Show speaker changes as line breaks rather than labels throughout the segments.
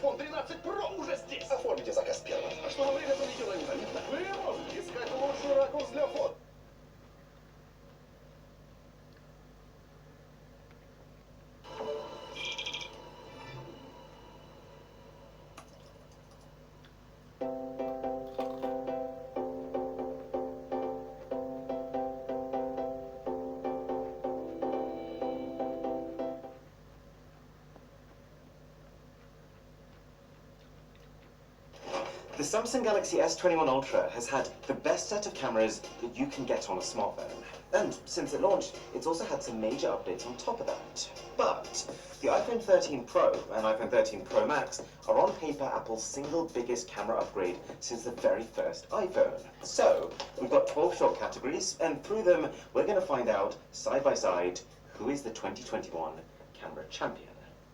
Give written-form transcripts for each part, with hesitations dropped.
iPhone 13 Pro уже здесь.
Оформите заказ первым.
А чтобы время пролетело незаметно, вы можете искать лучший ракурс для фото.
The Samsung Galaxy S21 Ultra has had the best set of cameras that you can get on a smartphone. And since it launched, it's also had some major updates on top of that. But the iPhone 13 Pro and iPhone 13 Pro Max are on paper Apple's single biggest camera upgrade since the very first iPhone. So, we've got 12 short categories, and through them, we're going to find out, side by side, who is the 2021 camera champion.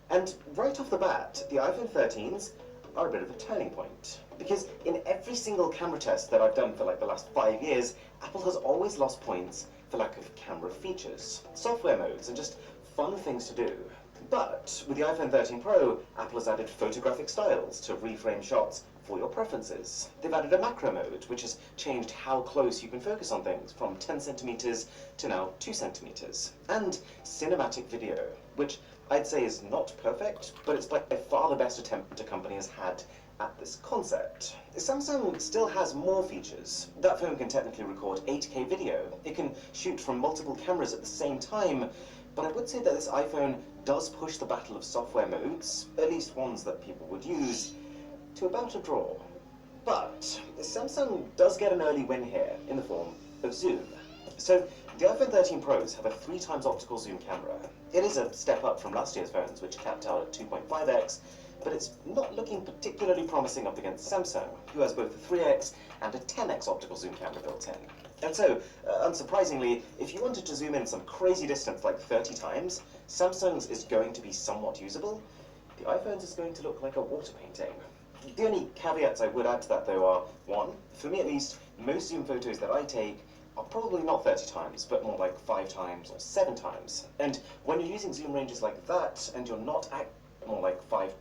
And right off the bat, the iPhone 13s are a bit of a turning point. Because in every single camera test that I've done for like the last 5 years, Apple has always lost points for lack of camera features, software modes, and just fun things to do. But with the iPhone 13 Pro, Apple has added photographic styles to reframe shots for your preferences. They've added a macro mode, which has changed how close you can focus on things, from 10 centimeters to now 2 centimeters. And cinematic video, which I'd say is not perfect, but it's by far the best attempt a company has had at this concept. Samsung still has more features. That phone can technically record 8K video. It can shoot from multiple cameras at the same time, but I would say that this iPhone does push the battle of software modes, at least ones that people would use, to about a draw. But Samsung does get an early win here in the form of zoom. So the iPhone 13 Pros have a 3 times optical zoom camera. It is a step up from last year's phones, which capped out at 2.5x, but it's not looking particularly promising up against Samsung, who has both a 3x and a 10x optical zoom camera built in. And so, unsurprisingly, if you wanted to zoom in some crazy distance like 30 times, Samsung's is going to be somewhat usable. The iPhone's is going to look like a water painting. The only caveats I would add to that, though, are, one, for me at least, most zoom photos that I take are probably not 30 times, but more like 5 times or 7 times. And when you're using zoom ranges like that, and you're not more like 5,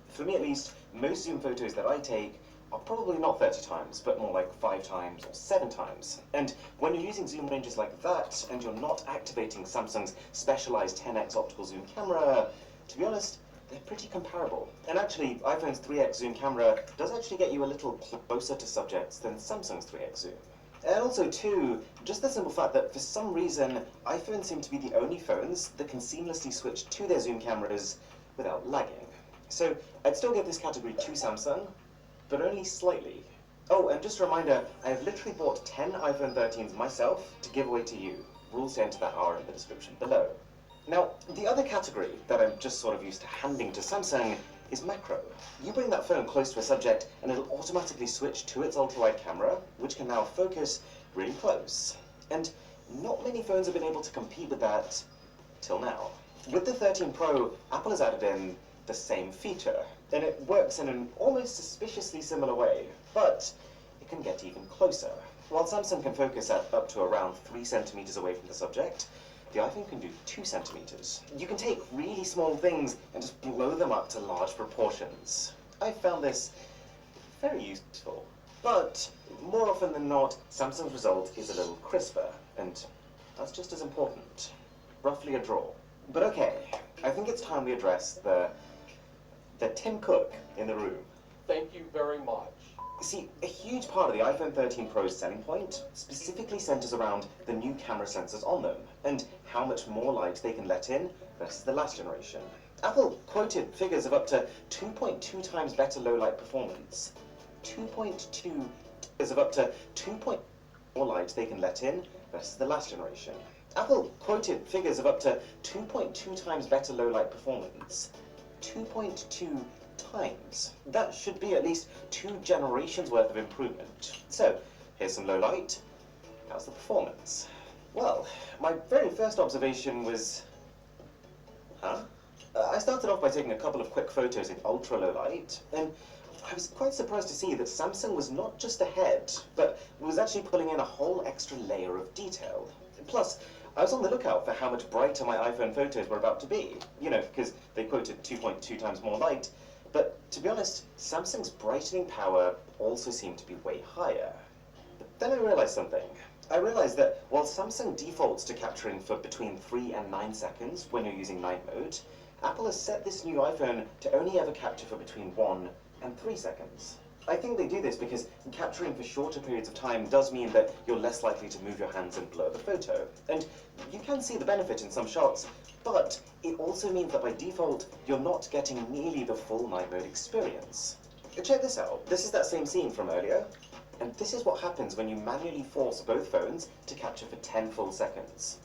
for me at least, most zoom photos that I take are probably not 30 times, but more like 5 times or 7 times. And when you're using zoom ranges like that, and you're not activating Samsung's specialized 10x optical zoom camera, to be honest, they're pretty comparable. And actually, iPhone's 3x zoom camera does actually get you a little closer to subjects than Samsung's 3x zoom. And also, too, just the simple fact that for some reason, iPhones seem to be the only phones that can seamlessly switch to their zoom cameras without lagging. So I'd still give this category to Samsung, but only slightly. Oh, and just a reminder, I have literally bought 10 iPhone 13s myself to give away to you. Rules to enter that are in the description below. Now, the other category that I'm just sort of used to handing to Samsung is macro. You bring that phone close to a subject and it'll automatically switch to its ultra-wide camera, which can now focus really close. And not many phones have been able to compete with that till now. With the 13 Pro, Apple has added in the same feature, and it works in an almost suspiciously similar way, but it can get even closer. While Samsung can focus at up to around 3 centimeters away from the subject, the iPhone can do 2 centimeters. You can take really small things and just blow them up to large proportions. I found this very useful. But more often than not, Samsung's result is a little crisper, and that's just as important. Roughly a draw. But okay, I think it's time we address the Tim Cook in the room.
Thank you very much.
See, a huge part of the iPhone 13 Pro's selling point specifically centers around the new camera sensors on them, and how much more light they can let in versus the last generation. Apple quoted figures of up to 2.2 times better low-light performance. 2.2 is of up to 2.2 more light they can let in versus the last generation. Apple quoted figures of up to 2.2 times better low-light performance. 2.2 times. That should be at least 2 generations worth of improvement. So, here's some low light. How's the performance? Well, my very first observation was... I started off by taking a couple of quick photos in ultra low light, and I was quite surprised to see that Samsung was not just ahead, but was actually pulling in a whole extra layer of detail. Plus, I was on the lookout for how much brighter my iPhone photos were about to be, you know, because they quoted 2.2 times more light, But to be honest, Samsung's brightening power also seemed to be way higher. But then I realized something. I realized that while Samsung defaults to capturing for between 3 and 9 seconds when you're using night mode, Apple has set this new iPhone to only ever capture for between 1 and 3 seconds. I think they do this because capturing for shorter periods of time does mean that you're less likely to move your hands and blur the photo. And you can see the benefit in some shots, but it also means that by default, you're not getting nearly the full night mode experience. Check this out. This is that same scene from earlier. And this is what happens when you manually force both phones to capture for 10 full seconds.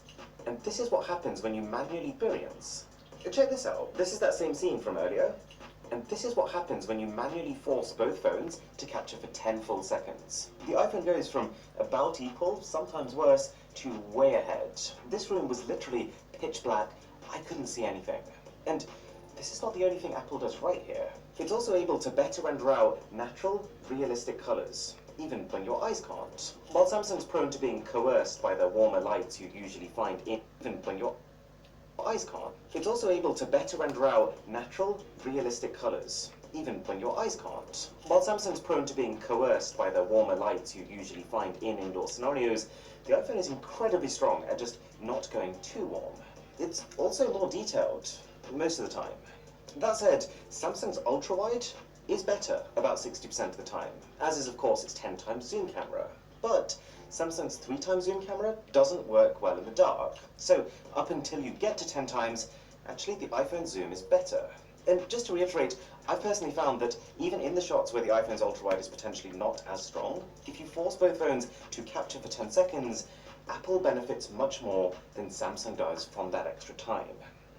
And this is what happens when you manually experience. Check this out. This is that same scene from earlier. And this is what happens when you manually force both phones to capture for 10 full seconds. The iPhone goes from about equal, sometimes worse, to way ahead. This room was literally pitch black. I couldn't see anything. And this is not the only thing Apple does right here. It's also able to better render out natural, realistic colors, even when your eyes can't. While Samsung's prone to being coerced by the warmer lights you usually find even when your eyes can't, it's also able to better render out natural, realistic colors, even when your eyes can't. While Samsung's prone to being coerced by the warmer lights you usually find in indoor scenarios, the iPhone is incredibly strong at just not going too warm. It's also more detailed, most of the time. That said, Samsung's ultra-wide is better about 60% of the time, as is of course its 10 times zoom camera. But Samsung's 3 times zoom camera doesn't work well in the dark. So up until you get to 10 times, actually the iPhone zoom is better. And just to reiterate, I've personally found that even in the shots where the iPhone's ultra-wide is potentially not as strong, if you force both phones to capture for 10 seconds, Apple benefits much more than Samsung does from that extra time.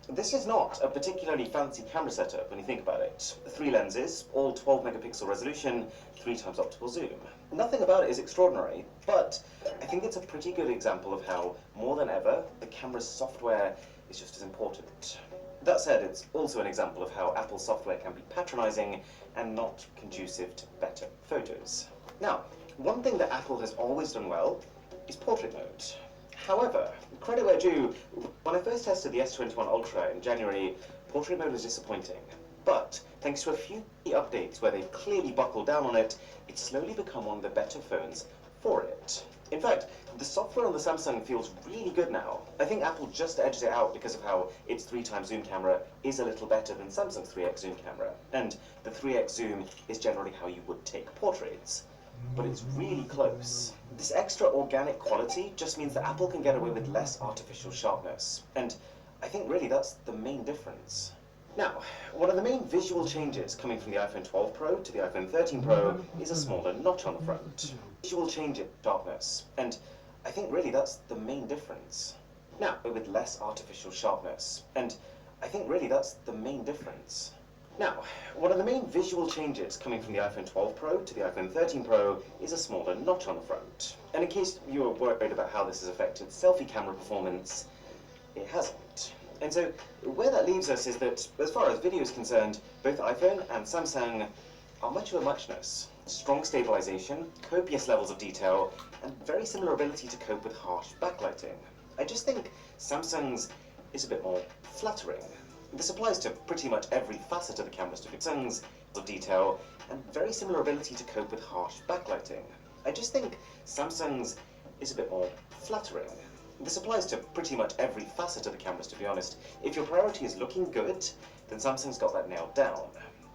This is not a particularly fancy camera setup when you think about it. 3 lenses, all 12 megapixel resolution, 3 times optical zoom. Nothing about it is extraordinary, but I think it's a pretty good example of how, more than ever, the camera's software is just as important. That said, it's also an example of how Apple's software can be patronizing and not conducive to better photos. Now, one thing that Apple has always done well is portrait mode. However, credit where due, when I first tested the S21 Ultra in January, portrait mode was disappointing. But thanks to a few updates where they've clearly buckled down on it, it's slowly become one of the better phones for it. In fact, the software on the Samsung feels really good now. I think Apple just edged it out because of how its 3 times zoom camera is a little better than Samsung's 3x zoom camera. And the 3x zoom is generally how you would take portraits. But it's really close. This extra organic quality just means that Apple can get away with less artificial sharpness. And I think really that's the main difference. Now, one of the main visual changes coming from the iPhone 12 Pro to the iPhone 13 Pro is a smaller notch on the front. Visual change in sharpness. And I think really that's the main difference. Now, with less artificial sharpness. And I think really that's the main difference. Now, one of the main visual changes coming from the iPhone 12 Pro to the iPhone 13 Pro is a smaller notch on the front. And in case you were worried about how this has affected selfie camera performance, it hasn't. And so, where that leaves us is that, as far as video is concerned, both iPhone and Samsung are much of a muchness. Strong stabilization, copious levels of detail, and very similar ability to cope with harsh backlighting. I just think Samsung's is a bit more flattering. This applies to pretty much every facet of the camera's Samsung's of detail, and very similar ability to cope with harsh backlighting. I just think Samsung's is a bit more flattering. This applies to pretty much every facet of the cameras, to be honest. If your priority is looking good, then Samsung's got that nailed down.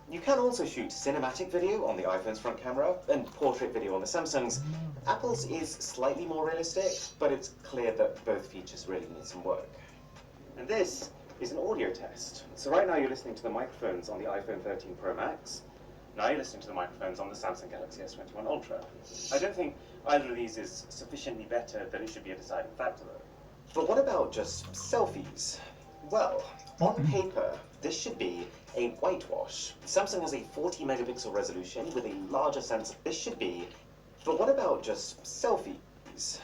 You can also shoot cinematic video on the iPhone's front camera, and portrait video on the Samsung's. Apple's is slightly more realistic, but it's clear that both features really need some work. And this is an audio test. So right now you're listening to the microphones on the iPhone 13 Pro Max. Now you're listening to the microphones on the Samsung Galaxy S21 Ultra. I don't think either of these is sufficiently better that it should be a deciding factor though. But what about just selfies? Well, on paper, this should be a whitewash. Samsung has a 40 megapixel resolution with a larger sensor. This should be. But what about just selfies?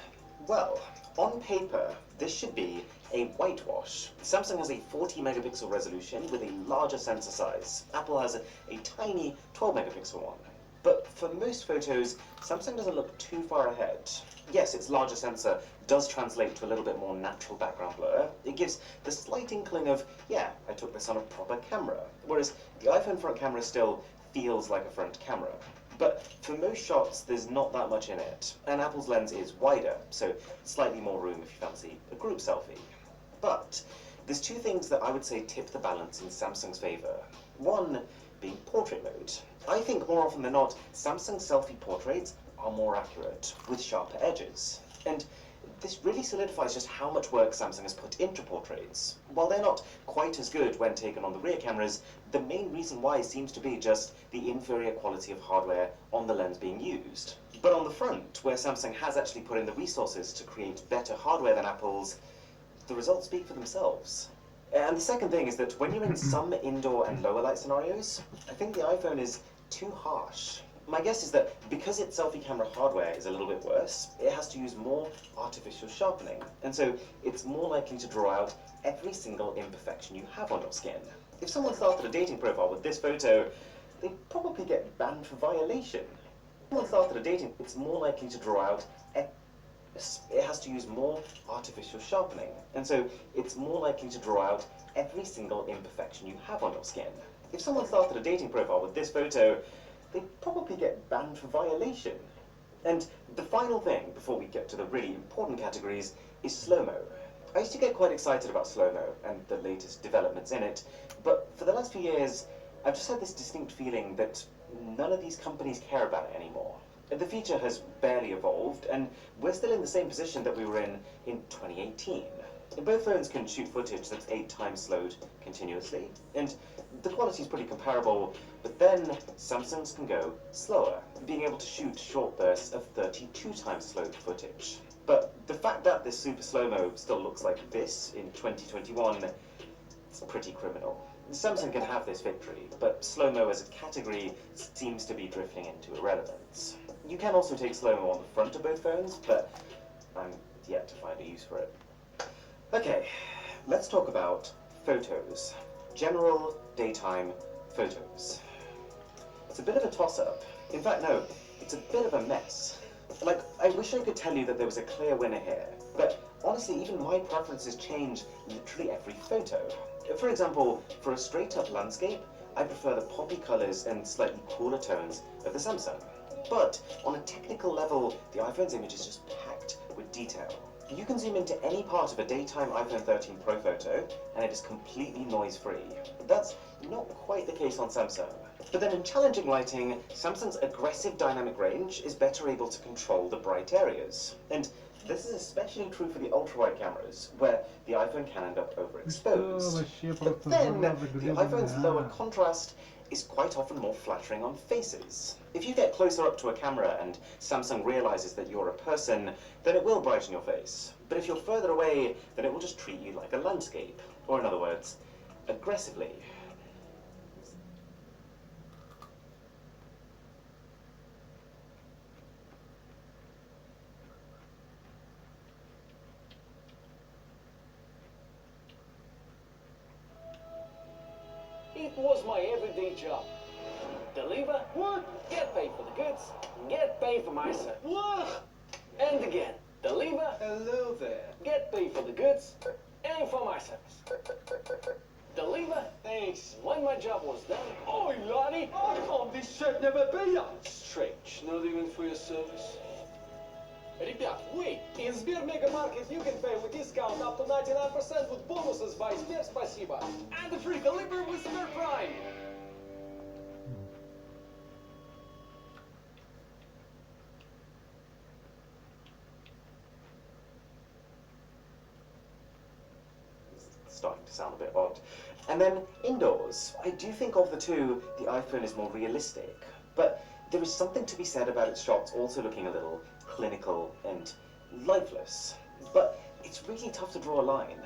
Well, on paper, this should be a whitewash. Samsung has a 40 megapixel resolution with a larger sensor size. Apple has a tiny 12 megapixel one. But for most photos, Samsung doesn't look too far ahead. Yes, its larger sensor does translate to a little bit more natural background blur. It gives the slight inkling of, yeah, I took this on a proper camera, whereas the iPhone front camera still feels like a front camera. But for most shots, there's not that much in it, and Apple's lens is wider, so slightly more room if you fancy a group selfie. But there's two things that I would say tip the balance in Samsung's favor. One being portrait mode. I think more often than not, Samsung selfie portraits are more accurate, with sharper edges. And this really solidifies just how much work Samsung has put into portraits. While they're not quite as good when taken on the rear cameras, the main reason why seems to be just the inferior quality of hardware on the lens being used. But on the front, where Samsung has actually put in the resources to create better hardware than Apple's, the results speak for themselves. And the second thing is that when you're in some indoor and lower light scenarios, I think the iPhone is too harsh. My guess is that because its selfie camera hardware is a little bit worse, it has to use more artificial sharpening, and so it's more likely to draw out every single imperfection you have on your skin. If someone started a dating profile with this photo, they'd probably get banned for violation. If someone started a dating, it's more likely to draw out it has to use more artificial sharpening, and so it's more likely to draw out every single imperfection you have on your skin. If someone started a dating profile with this photo, they'd probably get banned for violation. And the final thing, before we get to the really important categories, is slow-mo. I used to get quite excited about slow-mo and the latest developments in it, but for the last few years, I've just had this distinct feeling that none of these companies care about it anymore. The feature has barely evolved, and we're still in the same position that we were in 2018. Both phones can shoot footage that's 8 times slowed continuously, and the quality is pretty comparable, but then Samsung's can go slower, being able to shoot short bursts of 32 times slowed footage. But the fact that this super slow-mo still looks like this in 2021, it's pretty criminal. Samsung can have this victory, but slow-mo as a category seems to be drifting into irrelevance. You can also take slow-mo on the front of both phones, but I'm yet to find a use for it. Okay, let's talk about photos. General daytime photos. It's a bit of a toss-up. In fact, no, it's a bit of a mess. Like, I wish I could tell you that there was a clear winner here, but honestly, even my preferences change literally every photo. For example, for a straight-up landscape, I prefer the poppy colors and slightly cooler tones of the Samsung. But on a technical level, the iPhone's image is just packed with detail. You can zoom into any part of a daytime iPhone 13 Pro photo, and it is completely noise-free. That's not quite the case on Samsung. But then in challenging lighting, Samsung's aggressive dynamic range is better able to control the bright areas. And this is especially true for the ultra-wide cameras, where the iPhone can end up overexposed. But then, the iPhone's lower contrast is quite often more flattering on faces. If you get closer up to a camera and Samsung realizes that you're a person, then it will brighten your face. But if you're further away, then it will just treat you like a landscape. Or in other words, aggressively.
It was my everyday job. Deliver,
What?
get paid for the goods, get paid for my service.
What?
And again, deliver,
Hello there.
get paid for the goods, and for my service. Deliver,
Thanks.
when my job was done, oi laddie!
How come this should never be ya?
Strange, not even for your service.
Ребят, wait! In Sber Mega Market you can pay with discount up to 99% with bonuses by Sber Спасибо. And the free delivery with Sber Prime.
Starting to sound a bit odd. And then indoors, I do think of the two, the iPhone is more realistic, but there is something to be said about its shots also looking a little clinical and lifeless. But it's really tough to draw a line.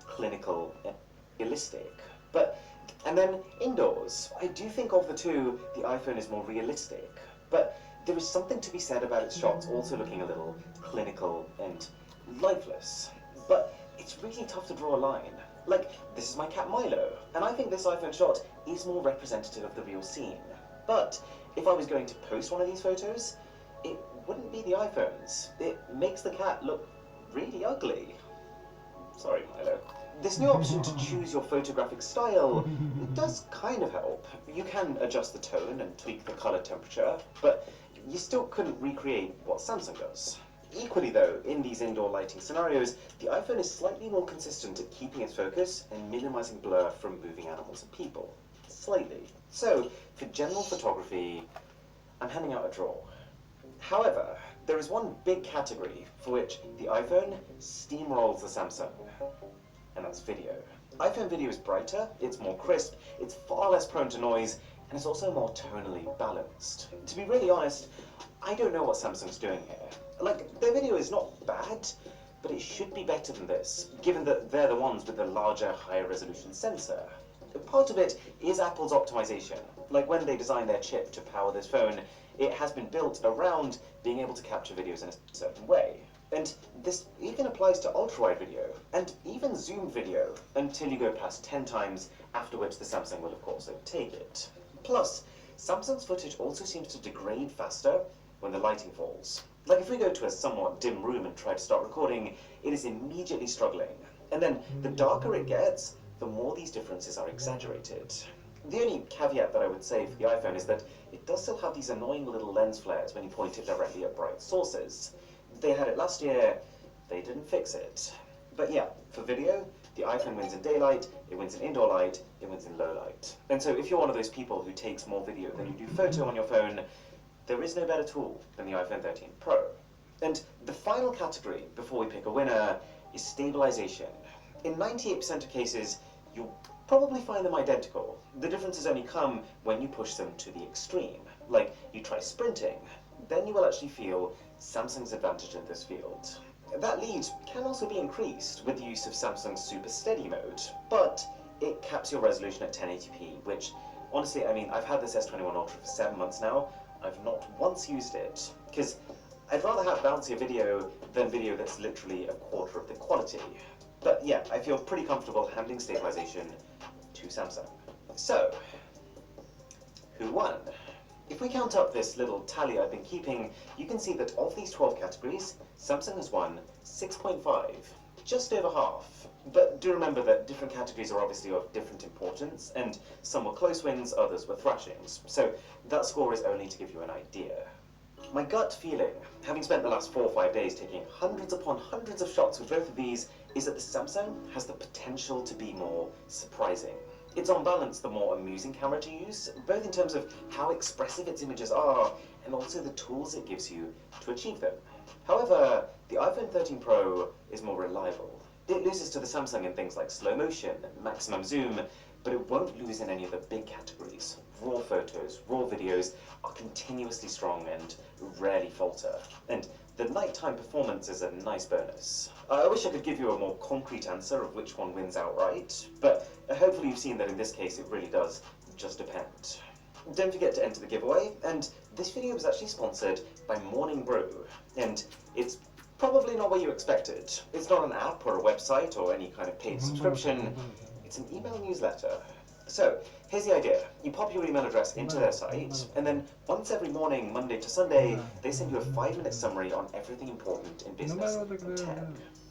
Clinical and realistic. And then indoors, I do think of the two, the iPhone is more realistic, but there is something to be said about its shots also looking a little clinical and lifeless. But it's really tough to draw a line. Like, this is my cat Milo, and I think this iPhone shot is more representative of the real scene. But if I was going to post one of these photos, it wouldn't be the iPhone's. It makes the cat look really ugly. Sorry, Milo. This new option to choose your photographic style does kind of help. You can adjust the tone and tweak the color temperature, but you still couldn't recreate what Samsung does. Equally though, in these indoor lighting scenarios, the iPhone is slightly more consistent at keeping its focus and minimizing blur from moving animals and people. Slightly. So, for general photography, I'm handing out a draw. However, there is one big category for which the iPhone steamrolls the Samsung, and that's video. iPhone video is brighter, it's more crisp, it's far less prone to noise, and it's also more tonally balanced. To be really honest, I don't know what Samsung's doing here. Like, their video is not bad, but it should be better than this, given that they're the ones with the larger, higher resolution sensor. Part of it is Apple's optimization. Like when they designed their chip to power this phone, it has been built around being able to capture videos in a certain way. And this even applies to ultra-wide video, and even zoom video, until you go past 10 times, after which the Samsung will of course overtake it. Plus, Samsung's footage also seems to degrade faster when the lighting falls. Like if we go to a somewhat dim room and try to start recording, it is immediately struggling. And then the darker it gets, the more these differences are exaggerated. The only caveat that I would say for the iPhone is that it does still have these annoying little lens flares when you point it directly at bright sources. They had it last year, they didn't fix it. But yeah, for video, the iPhone wins in daylight, it wins in indoor light, it wins in low light. And so if you're one of those people who takes more video than you do photo on your phone, there is no better tool than the iPhone 13 Pro. And the final category, before we pick a winner, is stabilization. In 98% of cases, you'll probably find them identical. The differences only come when you push them to the extreme. Like, you try sprinting, then you will actually feel Samsung's advantage in this field. That lead can also be increased with the use of Samsung's Super Steady mode, but it caps your resolution at 1080p, which, honestly, I mean, I've had this S21 Ultra for 7 months now. I've not once used it, because I'd rather have bouncier video than video that's literally a quarter of the quality. But yeah, I feel pretty comfortable handing stabilization to Samsung. So, who won? If we count up this little tally I've been keeping, you can see that of these 12 categories, Samsung has won 6.5, just over half. But do remember that different categories are obviously of different importance, and some were close wins, others were thrashings. So that score is only to give you an idea. My gut feeling, having spent the last 4 or 5 days taking hundreds upon hundreds of shots with both of these, is that the Samsung has the potential to be more surprising. It's on balance the more amusing camera to use, both in terms of how expressive its images are, and also the tools it gives you to achieve them. However, the iPhone 13 Pro is more reliable. It loses to the Samsung in things like slow motion and maximum zoom, but it won't lose in any of the big categories. Raw photos, raw videos are continuously strong and rarely falter. And the nighttime performance is a nice bonus. I wish I could give you a more concrete answer of which one wins outright, but hopefully you've seen that in this case it really does just depend. Don't forget to enter the giveaway, and this video was actually sponsored by Morning Brew, and it's probably not what you expected. It's not an app or a website or any kind of paid subscription, it's an email newsletter. So, here's the idea. You pop your email address into their site, and then once every morning, Monday to Sunday, they send you a 5-minute summary on everything important in business and tech.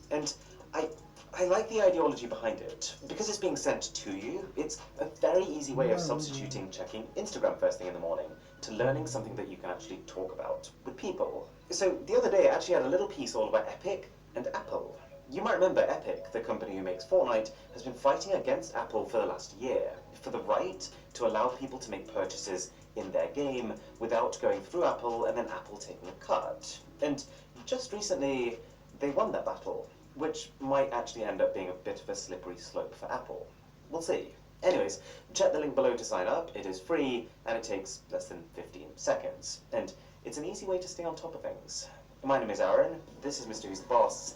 And I like the ideology behind it. Because it's being sent to you, it's a very easy way of substituting checking Instagram first thing in the morning to learning something that you can actually talk about with people. So, the other day I actually had a little piece all about Epic and Apple. You might remember Epic, the company who makes Fortnite, has been fighting against Apple for the last year for the right to allow people to make purchases in their game without going through Apple and then Apple taking a cut. And just recently, they won that battle, which might actually end up being a bit of a slippery slope for Apple. We'll see. Anyways, check the link below to sign up. It is free, and it takes less than 15 seconds. And it's an easy way to stay on top of things. My name is Aaron. This is Mr. Who's the Boss.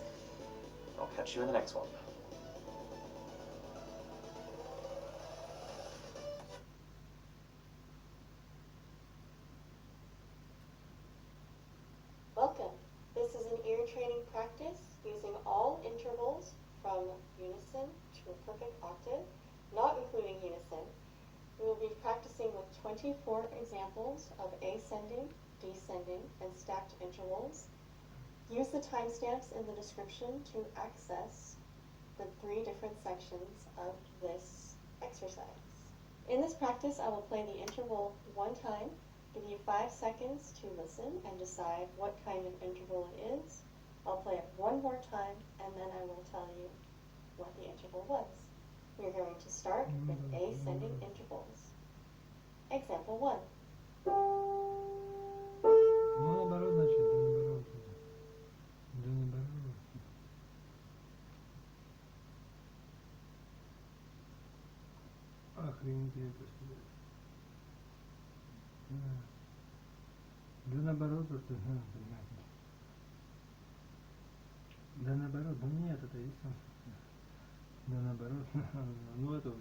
I'll catch you in the next one.
Welcome. This is an ear training practice using all intervals from unison to a perfect octave, not including unison. We will be practicing with 24 examples of ascending, descending, and stacked intervals. Use the timestamps in the description to access the 3 different sections of this exercise. In this practice, I will play the interval one time, give you 5 seconds to listen and decide what kind of interval it is. I'll play it one more time, and then I will tell you what the interval was. We're going to start with ascending intervals. Example 1.
Ну, наоборот, значит, да наоборот. Да наоборот. Охренеть это что. Да наоборот, просто, понятно. Да наоборот, ну нет, это есть там. Да наоборот, ну это да.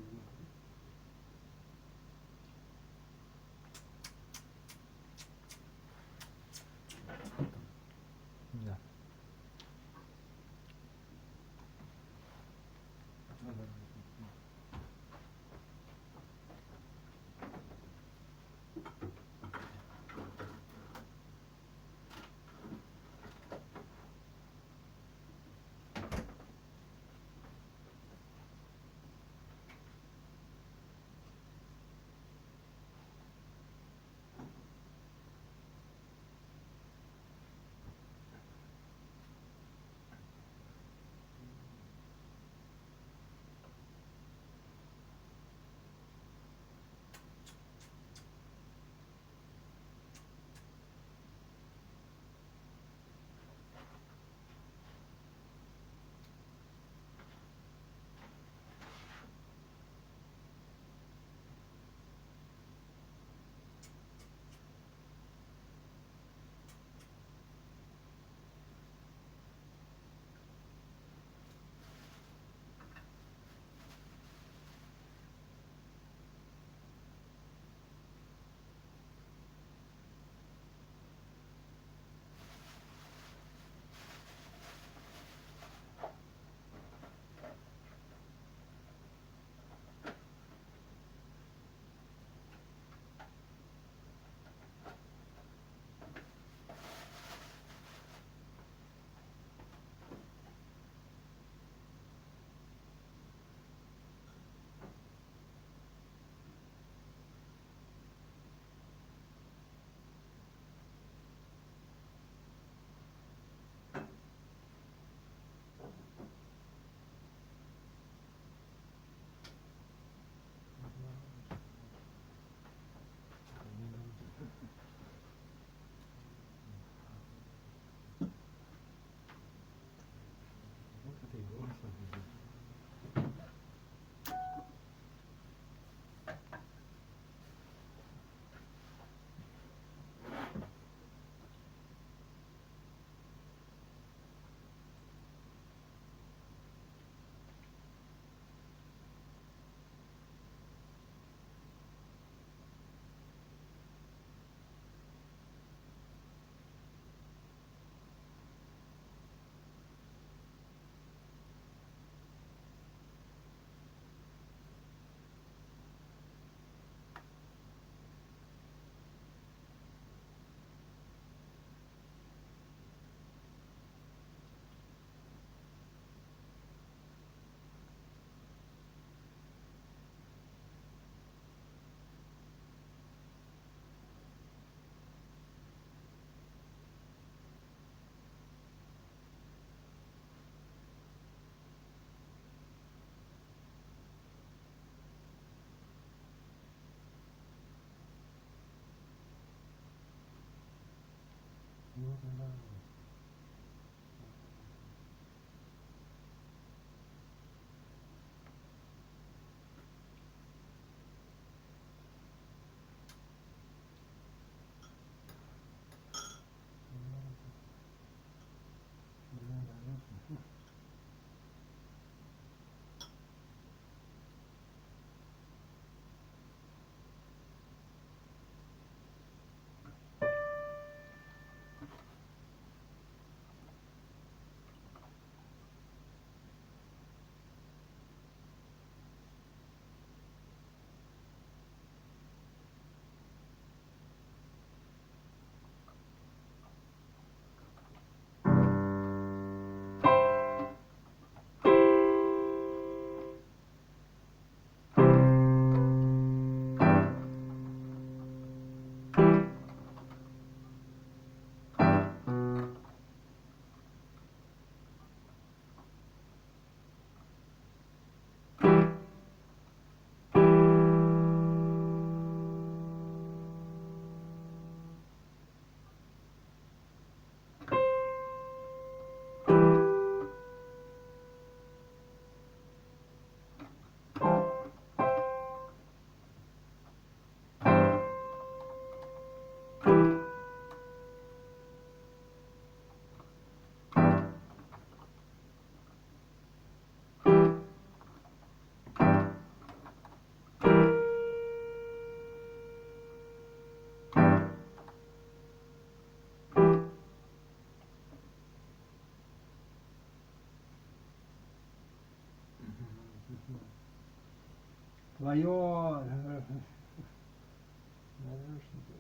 свое.